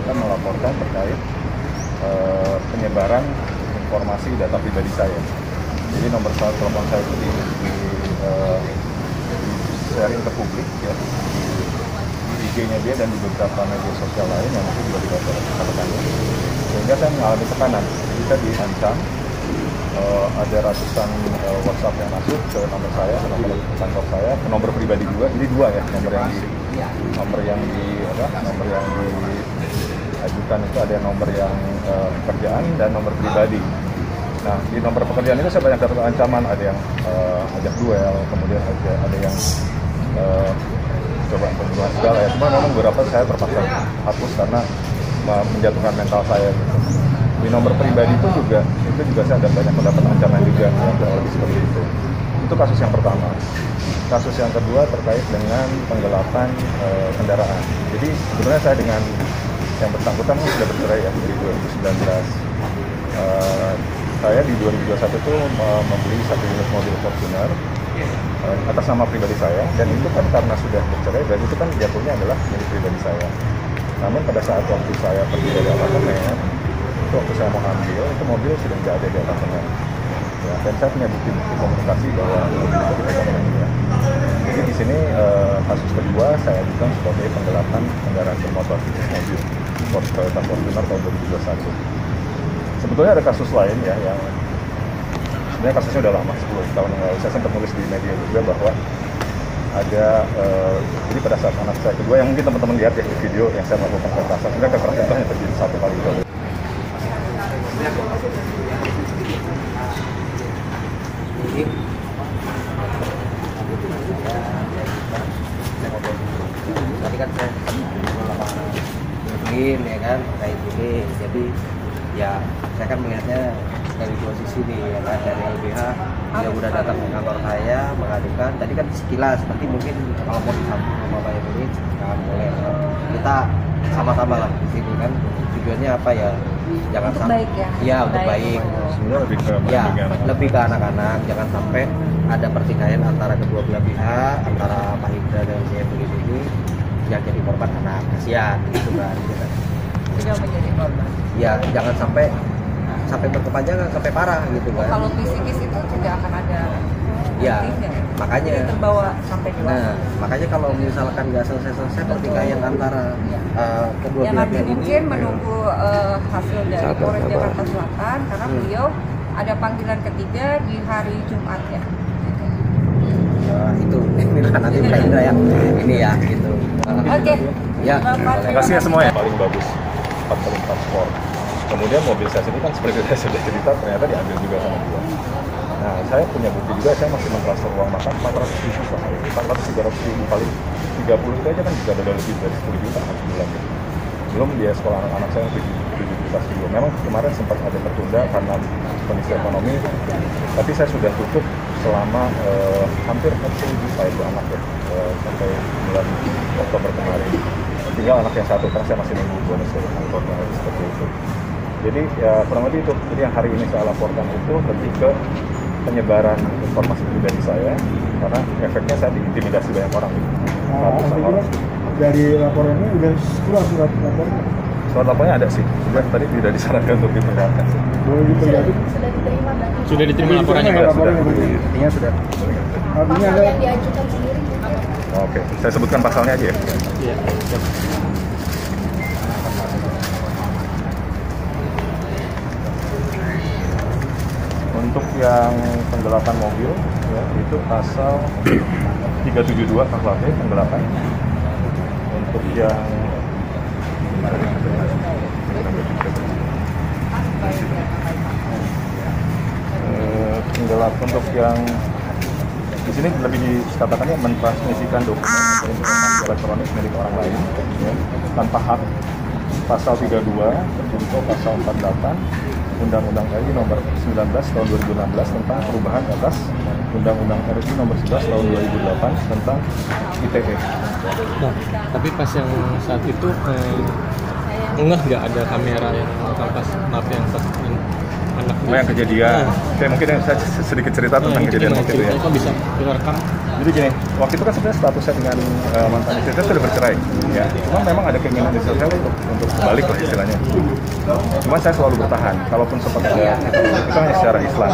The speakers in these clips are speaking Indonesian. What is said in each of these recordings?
kita melaporkan terkait penyebaran informasi data pribadi saya. Jadi nomor telepon saya itu di sharing ke publik ya, di IG-nya dia dan di beberapa media sosial lain yang mungkin juga tidak terkait. Sehingga saya mengalami tekanan, jadi saya diancam. Ada ratusan WhatsApp yang masuk ke nomor saya, ke nomor kantor saya, ke nomor pribadi juga. Jadi dua ya, nomor yang diajukan itu ada nomor yang pekerjaan dan nomor pribadi. Nah, di nomor pekerjaan itu saya banyak dapat ancaman, ada yang ajak duel, kemudian ada yang coba pembunuhan segala ya. Cuma memang beberapa saya terpaksa hapus karena menjatuhkan mental saya gitu. Di nomor pribadi itu juga saya ada banyak mendapat ancaman juga ya, lebih seperti itu. Itu kasus yang pertama. Kasus yang kedua terkait dengan penggelapan kendaraan. Jadi sebenarnya saya dengan yang bersangkutan sudah bercerai ya dari 2019. Saya di 2021 itu membeli satu unit mobil Fortuner atas nama pribadi saya, dan itu kan karena sudah bercerai dan itu kan jatuhnya adalah milik pribadi saya. Namun pada saat waktu saya pergi dari apartemen, itu waktu saya mau ambil, itu mobil sudah tidak ada di apartemen. Ya, dan saya punya bukti-bukti komunikasi bahwa mobil itu dipegang oleh dia. Jadi di sini kasus kedua saya ajukan sebagai penggelapan kendaraan bermotor mobil Toyota Fortuner tahun 2021. Sebetulnya ada kasus lain ya yang sebenarnya kasusnya udah lama, 10 tahun yang lalu. Saya sempat nulis di media juga bahwa ada jadi pada saat anak saya kedua yang mungkin teman-teman lihat ya di video yang saya melakukan kekerasan, sebenarnya kekerasan itu hanya terjadi satu kali itu. Tadi kan saya mungkin ya kan kayak gini, jadi ya saya kan melihatnya dari dua sisi nih ya kan. Dari LBH dia udah datang ke kantor saya mengadukan, tadi kan sekilas berarti mungkin kalau mau disambung sama Pak ini jangan boleh kan. Kita sama-sama lah di sini kan, tujuannya apa ya, jangan sampai ya untuk baik sebenarnya lebih ke ya lebih ke anak-anak, jangan sampai ada pertikaian antara kedua belah pihak, antara Pak Hidra dan saya ini yang jadi korban anak, kasihan gitu kan. Tidak menjadi korban. Ya jangan sampai berkepanjangan sampai parah gitu kan. Kalau psikis itu tidak akan ada ya buktinya, makanya jadi terbawa sampai dewasa. Nah makanya kalau misalkan nggak selesai pertikaian antara kedua yang belah nanti pihak mungkin ini menunggu hasil dari Polres Jakarta Selatan karena beliau ada panggilan ketiga di hari Jumat ya. itu nanti Pak Indra yang ini ya gitu. Oke. Ya. Terima kasih ya semua ya. Paling bagus 4x4 Sport. Kemudian mobil saya sini kan seperti saya sudah cerita ternyata diambil juga sama dia. Nah saya punya bukti juga, saya masih mentransfer uang makan 400 ribu kali 30 itu aja kan juga ada lebih dari 10 juta kan sebulan gitu. Belum dia sekolah anak-anak saya 7 juta sebelum. Memang kemarin sempat ada tertunda karena kondisi ekonomi, tapi saya sudah tutup selama hampir 40 juta itu anak ya, sampai bulan Oktober kemarin. Tinggal anak yang satu, karena saya masih nunggu bonus dari kantornya seperti itu. Jadi ya kurang lebih itu. Jadi yang hari ini saya laporkan itu lebih ke penyebaran informasi pribadi saya, karena efeknya saya diintimidasi banyak orang gitu. Dari laporan ini udah keluar surat laporan? Surat laporannya ada sih, sudah tadi tidak disarankan untuk diperlihatkan sih. Boleh diperlihatkan? Sudah diterima laporannya Pak? Artinya sudah. Artinya ada yang diajukan sendiri. Oke, saya sebutkan pasalnya aja ya. Iya. Untuk yang penggelapan mobil ya, itu pasal 372 KUHP penggelapan. Untuk yang penggelapan untuk yang di sini lebih dikatakannya mentransmisikan dokumen atau informasi elektronik milik orang lain ya, tanpa hak, pasal 32 junto pasal 48 Undang-Undang RI nomor 19 tahun 2016 tentang perubahan atas Undang-Undang RI nomor 11 tahun 2008 tentang ITE. Nah, tapi pas yang saat itu nggak ada kamera yang pas, maaf yang pas anak. Oh, yang kejadian. Oke, mungkin yang saya sedikit cerita tentang kejadian waktu itu ya. Kok bisa direkam? Jadi gini, waktu itu kan sebenarnya status saya dengan mantan istri saya sudah bercerai, ya. Cuma memang ada keinginan istri saya untuk balik lah istilahnya. Cuma saya selalu bertahan, kalaupun sempat ada itu hanya secara Islam.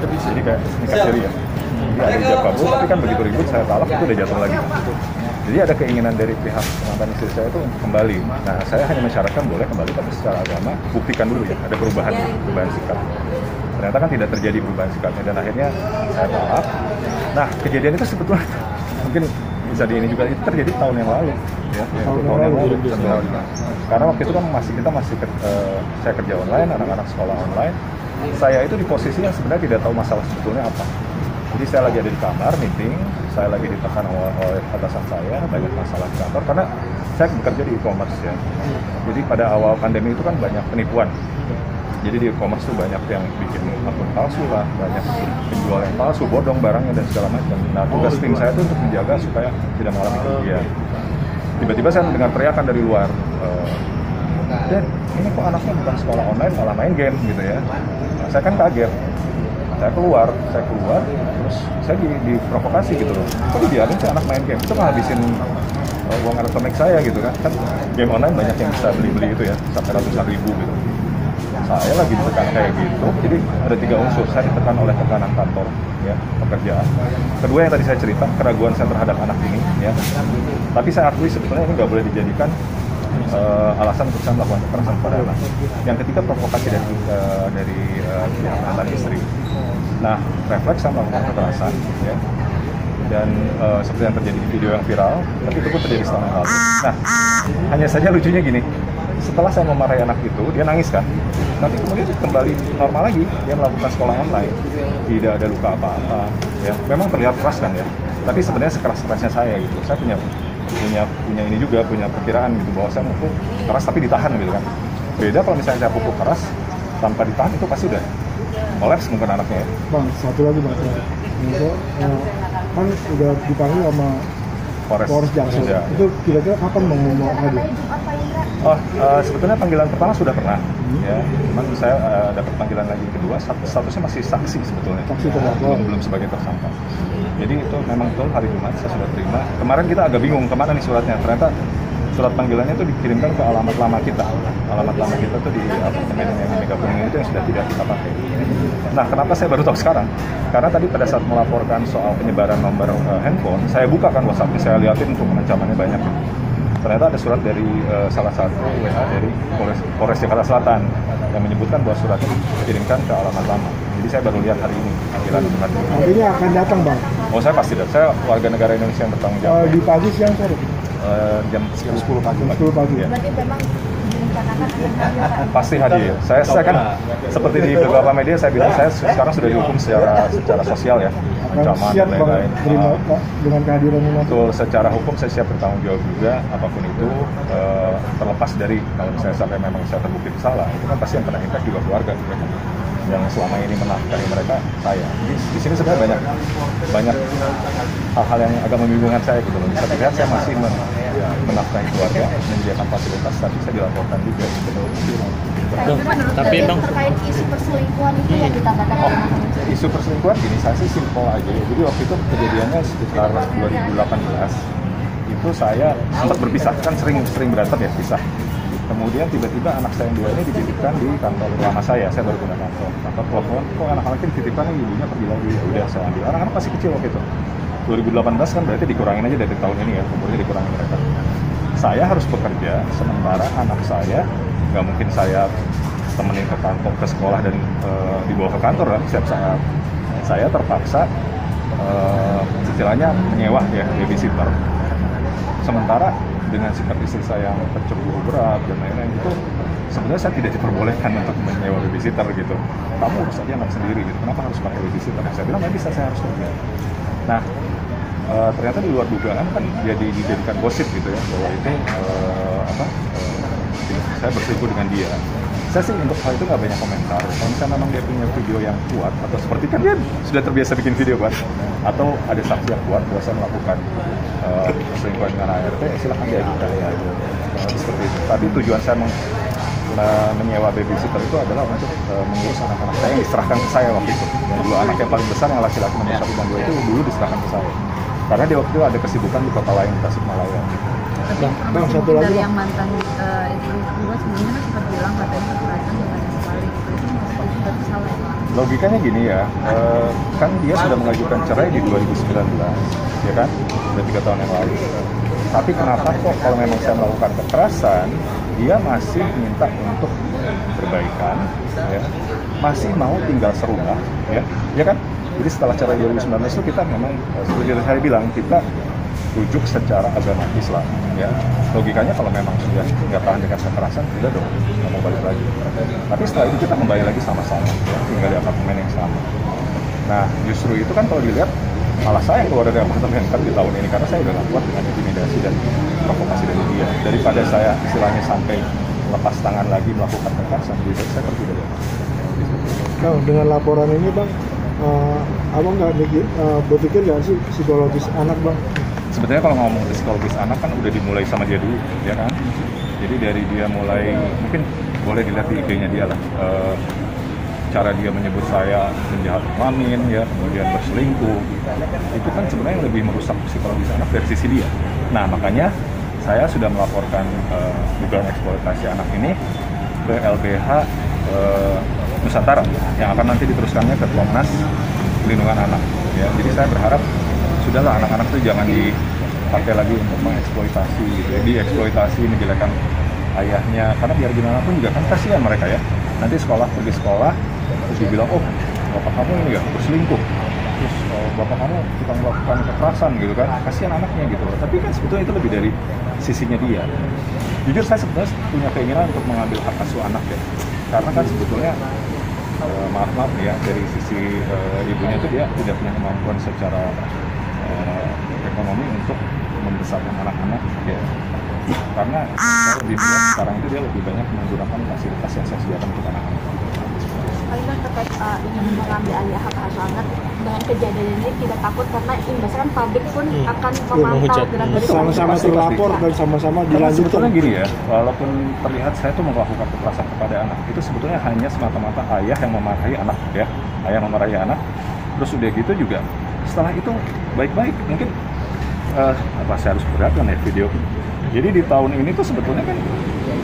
Jadi kayak nikah siri ya. Jadi ada ijab kabul, tapi kan begitu ribut saya talak itu udah jatuh lagi. Jadi ada keinginan dari pihak mantan istri saya itu untuk kembali. Nah, saya hanya mensyaratkan boleh kembali, tapi secara agama buktikan dulu ya, ada perubahan sikap. Ternyata kan tidak terjadi perubahan sikapnya dan akhirnya saya talak. Nah, kejadian itu sebetulnya mungkin bisa di ini juga itu terjadi tahun yang lalu, ya. Tahun yang lalu. Karena waktu itu kan saya kerja online, anak-anak sekolah online. Saya itu di posisi yang sebenarnya tidak tahu masalah sebetulnya apa. Jadi saya lagi ada di kamar meeting, saya lagi ditekan oleh atasan saya banyak masalah di kantor karena saya bekerja di e-commerce ya. Jadi pada awal pandemi itu kan banyak penipuan. Jadi di e-commerce itu banyak yang bikin akun palsu lah, banyak penjual yang palsu, bodong barangnya dan segala macam. Nah, tugas tim saya itu untuk menjaga supaya tidak mengalami kerugian. Tiba-tiba saya mendengar teriakan dari luar, "Dad, ini kok anaknya bukan sekolah online malah main game gitu ya." Nah, saya kan kaget. Saya keluar, terus saya diprovokasi gitu loh. Kok dibiarin sih anak main game? Itu ngabisin uang elektronik saya gitu kan. Kan game online banyak yang bisa beli-beli itu ya, sampai ratusan ribu gitu. Saya lagi ditekan kayak gitu, jadi ada 3 unsur. Saya ditekan oleh tekanan kantor, ya, pekerjaan. Kedua yang tadi saya cerita, keraguan saya terhadap anak ini, ya. Tapi saya akui sebetulnya ini nggak boleh dijadikan alasan untuk saya melakukan kekerasan pada anak. Yang ketiga, provokasi dari pihak mantan istri. Nah, refleks saya melakukan kekerasan, ya. Dan seperti yang terjadi di video yang viral, tapi itu pun terjadi setahun yang lalu. Nah, hanya saja lucunya gini, setelah saya memarahi anak itu, dia nangis kan. Nanti kemudian kembali normal lagi, dia melakukan sekolah online, tidak ada luka apa-apa, ya. Memang terlihat keras kan ya, tapi sebenarnya sekeras-kerasnya saya gitu. Saya punya ini juga, punya perkiraan gitu bahwa saya mukul keras tapi ditahan gitu kan. Beda kalau misalnya saya pukul keras tanpa ditahan, itu pasti udah kolaps mungkin anaknya ya. Bang, satu lagi Bang. Itu kan udah dipanggil sama Polres Jaksel. Ya. Itu kira-kira kapan mau hadir? Sebetulnya panggilan pertama sudah pernah, ya. Cuman saya dapat panggilan lagi kedua, statusnya masih saksi sebetulnya. Saksi terdakwa. Belum sebagai tersangka. Jadi itu memang betul hari Jumat saya sudah terima. Kemarin kita agak bingung kemana nih suratnya. Ternyata surat panggilannya itu dikirimkan ke alamat lama kita. Alamat lama kita tuh di apartemen yang Mega Kuning itu yang sudah tidak kita pakai. Nah, kenapa saya baru tahu sekarang? Karena tadi pada saat melaporkan soal penyebaran nomor handphone, saya buka kan WhatsApp-nya, saya lihatin untuk ancamannya banyak. Ternyata ada surat dari salah satu WA dari Polres Jakarta Selatan yang menyebutkan bahwa surat itu dikirimkan ke alamat lama. Jadi saya baru lihat hari ini panggilan untuk hari ini. Artinya akan datang Bang? Oh, saya pasti datang. Saya warga negara Indonesia yang bertanggung jawab. Di pagi, siang, sore? Jam 10 pagi. 10 pagi. Ya. Berarti memang direncanakan akan Pasti hadir. Saya kan seperti di beberapa media saya bilang saya sekarang sudah dihukum secara sosial ya, ancaman siap dan Bang lain-lain. terima dengan kehadiran ini. Betul, secara hukum saya siap bertanggung jawab juga apapun itu, terlepas dari kalau misalnya sampai memang saya terbukti bersalah, itu kan pasti yang kena impact juga keluarga ya kan? Yang selama ini menafkahi mereka saya. Jadi di sini sebenarnya banyak hal-hal yang agak membingungkan saya gitu loh. Bisa dilihat saya masih menafkahi keluarga, menyediakan fasilitas, tapi saya dilaporkan juga gitu loh. Tapi Bang, terkait isu perselingkuhan itu yang ditambahkan Isu perselingkuhan gini, saya sih simpel aja. Jadi waktu itu kejadiannya sekitar 2018 itu saya sempat berpisah, kan sering berantem ya pisah. Kemudian tiba-tiba anak saya yang 2 ini dititipkan di kantor lama saya baru pindah kantor telepon, kok anak-anaknya dititipkan nih, ibunya pergi lagi. Ya udah saya ambil, anak-anak masih kecil waktu itu 2018 kan, berarti dikurangin aja dari tahun ini ya, umurnya dikurangin mereka. Saya harus bekerja, sementara anak saya nggak mungkin saya temenin ke kantor, ke sekolah dan dibawa ke kantor lah setiap saat. Saya terpaksa istilahnya menyewa ya babysitter. Sementara dengan sikap istri saya yang tercemburu berat dan lain-lain itu sebenarnya saya tidak diperbolehkan untuk menyewa babysitter gitu. Kamu urus aja anak sendiri gitu. Kenapa harus pakai babysitter? Saya bilang nggak bisa, saya harus kerja. Nah, ternyata di luar dugaan kan jadi dijadikan gosip gitu ya bahwa itu saya berselingkuh dengan dia. Saya sih untuk hal itu nggak banyak komentar. Kalau misalnya memang dia punya video yang kuat atau seperti kan dia sudah terbiasa bikin video kan, atau ada saksi yang kuat bahwa saya melakukan perselingkuhan dengan ART, silakan diajukan ya. Seperti itu. Tapi tujuan saya menyewa babysitter itu adalah untuk mengurus anak-anak saya yang diserahkan ke saya waktu itu. Dan dua anak yang paling besar yang laki-laki nomor 1 dan 2 itu dulu diserahkan ke saya. Karena dia waktu itu ada kesibukan di kota lain, Tasikmalaya. Bang, satu lagi, dari Bang. yang mantan istri kedua sebelumnya kan sempat bilang katanya kekerasan bukan sekali itu berarti salah ya? Logikanya gini ya, kan dia sudah mengajukan cerai di 2019, ya kan? Sudah 3 tahun yang lalu. Tapi kenapa kok kalau memang saya melakukan kekerasan, dia masih minta untuk perbaikan, ya, masih mau tinggal serumah, ya kan? Jadi setelah cerai 2019 itu kita memang, seperti yang saya bilang, kita rujuk secara agama Islam, ya. Logikanya kalau memang sudah nggak tahan dengan kekerasan, tidak dong, nggak mau balik lagi. Tapi setelah itu kita kembali lagi sama-sama, ya, tinggal di apartemen yang sama. Nah, justru itu kan kalau dilihat, malah saya yang keluar dari apartemen kan di tahun ini, karena saya udah nggak kuat dengan intimidasi dan provokasi dari dia. Daripada saya istilahnya sampai lepas tangan lagi melakukan kekerasan, jadi saya pergi dari apartemen. Bang, dengan laporan ini, Bang, abang nggak berpikir nggak sih psikologis anak, Bang? Sebetulnya kalau ngomong psikologis anak kan udah dimulai sama dia dulu, ya kan? Jadi dari dia mulai, mungkin boleh dilihat di IG-nya dia lah. Cara dia menyebut saya penjahat kelamin, ya, kemudian berselingkuh, itu kan sebenarnya lebih merusak psikologis anak dari sisi dia. Nah, makanya saya sudah melaporkan dugaan eksploitasi anak ini ke LBH Nusantara, yang akan nanti diteruskannya ke Komnas Perlindungan Anak. Ya, jadi saya berharap sudahlah anak-anak itu jangan dipakai lagi untuk mengeksploitasi, gitu ya. Dieksploitasi, menjelekan ayahnya, karena biar gimana pun juga kan kasihan mereka ya. Nanti pergi sekolah, terus dibilang, oh bapak kamu ini ya berselingkuh, terus bapak kamu kita melakukan kekerasan gitu kan, kasihan anaknya gitu. Tapi kan sebetulnya itu lebih dari sisinya dia. Jujur saya sebetulnya punya keinginan untuk mengambil hak asuh anak ya, karena kan sebetulnya maaf ya, dari sisi ibunya itu dia tidak punya kemampuan secara ekonomi untuk membesarkan anak-anak ya, karena saya lebih melihat sekarang itu dia lebih banyak menggunakan fasilitas yang saya sediakan untuk anak-anak. Paling kan terkait ingin mengambil alih hak asuh anak, dengan kejadian ini tidak takut karena imbasnya kan pabrik pun akan memantau gerak-gerik Sama-sama terlapor dan sama-sama dilanjutkan. Sebetulnya gini ya, walaupun terlihat saya tuh melakukan kekerasan kepada anak, itu sebetulnya hanya semata-mata ayah yang memarahi anak ya, ayah memarahi anak. Terus udah gitu juga setelah itu baik-baik, mungkin saya harus perhatikan ya video. Jadi di tahun ini tuh sebetulnya kan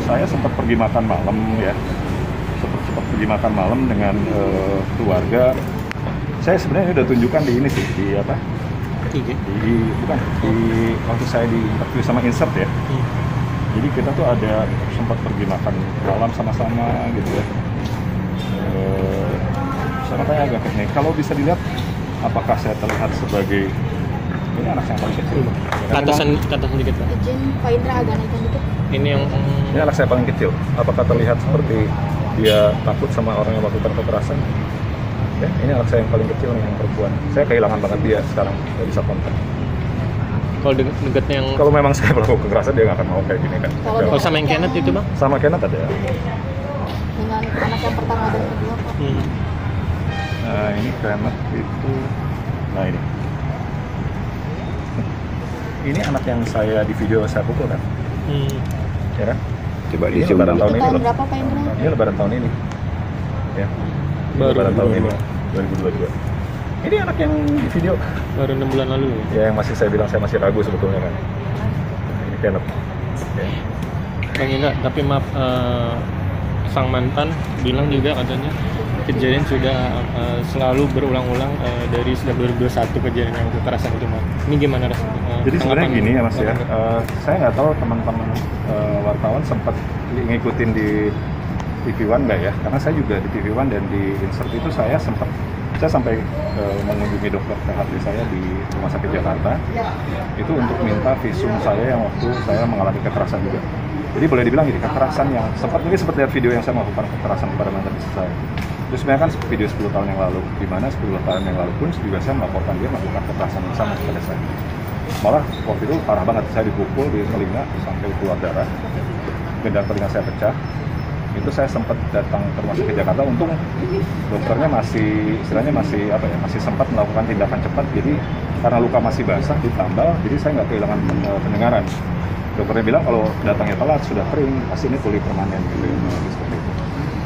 saya sempat pergi makan malam ya, sempat pergi makan malam dengan keluarga. Saya sebenarnya udah tunjukkan di ini sih, di apa? Waktu saya di interview sama Insert ya. Jadi kita tuh ada sempat pergi makan malam sama-sama gitu ya. Saya makanya agak kayaknya kalau bisa dilihat, apakah saya terlihat sebagai ini anak yang paling kecil? Katasan sedikit Pak. izin Pak Indra agak naikkan dikit. Ini yang Ini anak saya paling kecil. Apakah terlihat seperti dia takut sama orang yang melakukan kekerasan? Ya, ini anak saya yang paling kecil, yang perempuan. Saya kehilangan banget dia sekarang, nggak bisa kontak. kalau dekatnya yang Kalau memang saya melakukan kekerasan, dia nggak akan mau kayak gini kan. kalau sama yang Kenneth itu Bang? Sama Kenneth ada. Dengan anak yang pertama dan kedua Pak. Nah ini Kenneth itu, nah ini anak yang saya di video saya pukul kan, ya kan? Coba ini lebaran tahun Itu ini tahun loh. berapa Pak Indra? Ini lebaran tahun ini, ya. Baru Lebaran tahun ini, 2022. 2022. Ini anak yang di video, Baru 6 bulan lalu ya? ya yang masih saya bilang saya masih ragu sebetulnya kan. Ini Kenneth. Ya. Bang Indra, tapi maaf, sang mantan bilang juga katanya kejadian sudah selalu berulang-ulang dari sejak 2021 kejadian yang kekerasan itu Mas. Ini gimana rasanya? Jadi sebenarnya gini ya Mas ya, saya nggak tahu teman-teman wartawan sempat ngikutin di TV One nggak ya, karena saya juga di TV One dan di Insert itu saya sampai mengunjungi dokter PHD saya di Rumah Sakit Jakarta itu untuk minta visum saya yang waktu saya mengalami kekerasan juga. Jadi boleh dibilang gini, kekerasan yang sempat lihat video yang saya melakukan kekerasan kepada mantan istri saya. Itu sebenarnya kan video 10 tahun yang lalu, di mana 10 tahun yang lalu pun juga saya melaporkan dia melakukan kekerasan yang sama kepada saya. Malah waktu itu parah banget, saya dipukul di telinga sampai keluar darah, gendang telinga saya pecah. Itu saya sempat datang ke Rumah Sakit Jakarta, untung dokternya masih sempat melakukan tindakan cepat. Jadi karena luka masih basah ditambal, jadi saya nggak kehilangan pendengaran. dokternya bilang kalau datangnya telat sudah kering pasti ini pulih permanen gitu ya, seperti itu.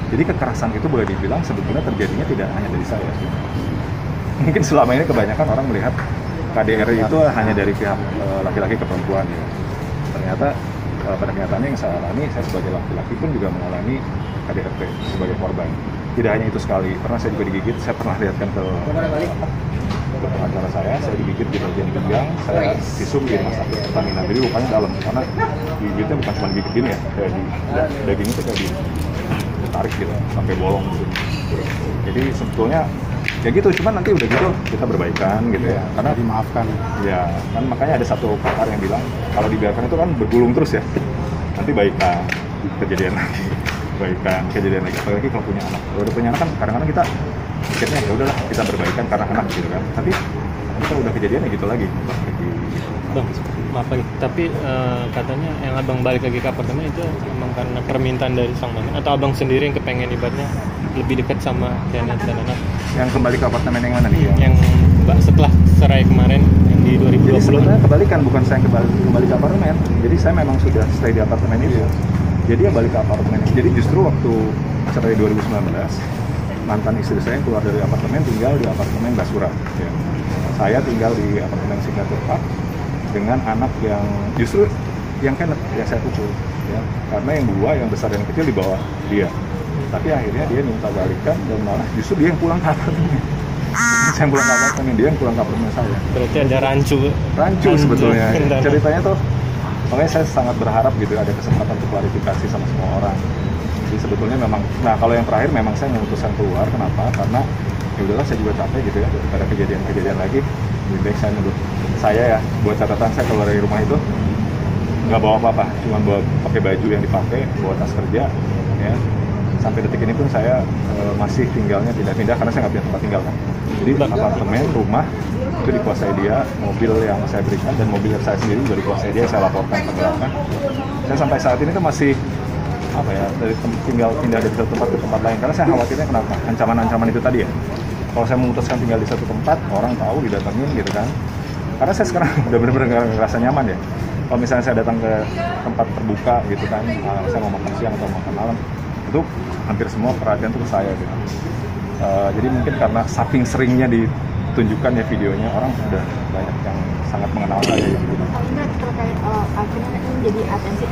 Jadi kekerasan itu boleh dibilang sebetulnya terjadinya tidak hanya dari saya. Mungkin selama ini kebanyakan orang melihat KDRT itu hanya dari pihak laki-laki ke perempuan ya. Ternyata pada kenyataannya yang saya alami, saya sebagai laki-laki pun juga mengalami KDRT sebagai korban. Tidak hanya itu sekali, pernah saya juga digigit, saya pernah lihatkan ke pengacara saya digigit di bagian pinggang, saya visum di rumah sakit Pertamina. Jadi lukanya dalam, karena gigitnya bukan cuma gigit gini ya, kayak di daging itu kayak ditarik gitu, sampai bolong gitu. Jadi sebetulnya ya gitu, cuman nanti udah gitu kita berbaikan gitu ya, karena dimaafkan ya kan. Makanya ada satu pakar yang bilang kalau dibiarkan itu kan bergulung terus ya, nanti baikan kejadian lagi, baikan kejadian lagi. Apalagi kalau punya anak, kalau udah punya anak kan kadang-kadang kita pikirnya ya udahlah kita berbaikan karena anak gitu kan, tapi kita udah kejadian ya gitu lagi. Bang, maaf lagi, tapi katanya yang abang balik lagi ke apartemen itu emang karena permintaan dari sang mantan, atau abang sendiri yang kepengen ibaratnya lebih dekat sama Janet dan anak? Yang kembali ke apartemen yang mana nih? Yang setelah cerai kemarin yang di 2020. Jadi sebetulnya kebalikan, bukan saya yang kembali ke apartemen. Jadi saya memang sudah stay di apartemen itu. Jadi yang balik ke apartemen. Jadi justru waktu cerai 2019, mantan istri saya keluar dari apartemen, tinggal di apartemen Basura. Ya. Saya tinggal di apartemen Signature Park dengan anak yang justru yang Kenneth yang saya pukul. Ya. Karena yang dua, yang besar dan yang kecil di bawah dia. Tapi akhirnya dia minta balikan dan malah justru dia yang pulang ke apartemen. Saya pulang ke apartemen, dia yang pulang ke apartemen saya. Berarti ada rancu sebetulnya. Ceritanya tuh, makanya saya sangat berharap gitu ada kesempatan untuk klarifikasi sama semua orang. Jadi sebetulnya memang, nah kalau yang terakhir memang saya memutuskan keluar. Kenapa? Karena ya udahlah, saya juga capek gitu ya, daripada kejadian lagi. Lebih baik saya menurut saya ya, buat catatan saya keluar dari rumah itu nggak bawa apa-apa, cuma bawa pakai baju yang dipakai, bawa tas kerja, ya. Sampai detik ini pun saya masih tinggalnya pindah-pindah karena saya nggak punya tempat tinggal kan. Jadi apartemen, rumah itu dikuasai dia, mobil yang saya berikan dan mobil saya sendiri juga dikuasai dia, saya laporkan ke belakang. Saya sampai saat ini tuh masih apa ya, dari tinggal pindah dari satu tempat ke tempat lain karena saya khawatirnya kenapa? Ancaman-ancaman itu tadi ya. Kalau saya memutuskan tinggal di satu tempat, orang tahu didatengin gitu kan. Karena saya sekarang udah benar-benar nggak ngerasa nyaman ya. Kalau misalnya saya datang ke tempat terbuka gitu kan, saya mau makan siang atau makan malam, itu hampir semua perhatian tuh ke saya gitu. Jadi mungkin karena saking seringnya ditunjukkan ya videonya, orang udah banyak yang sangat mengenal saya gitu. Akhirnya terkait akhirnya ini jadi atensi.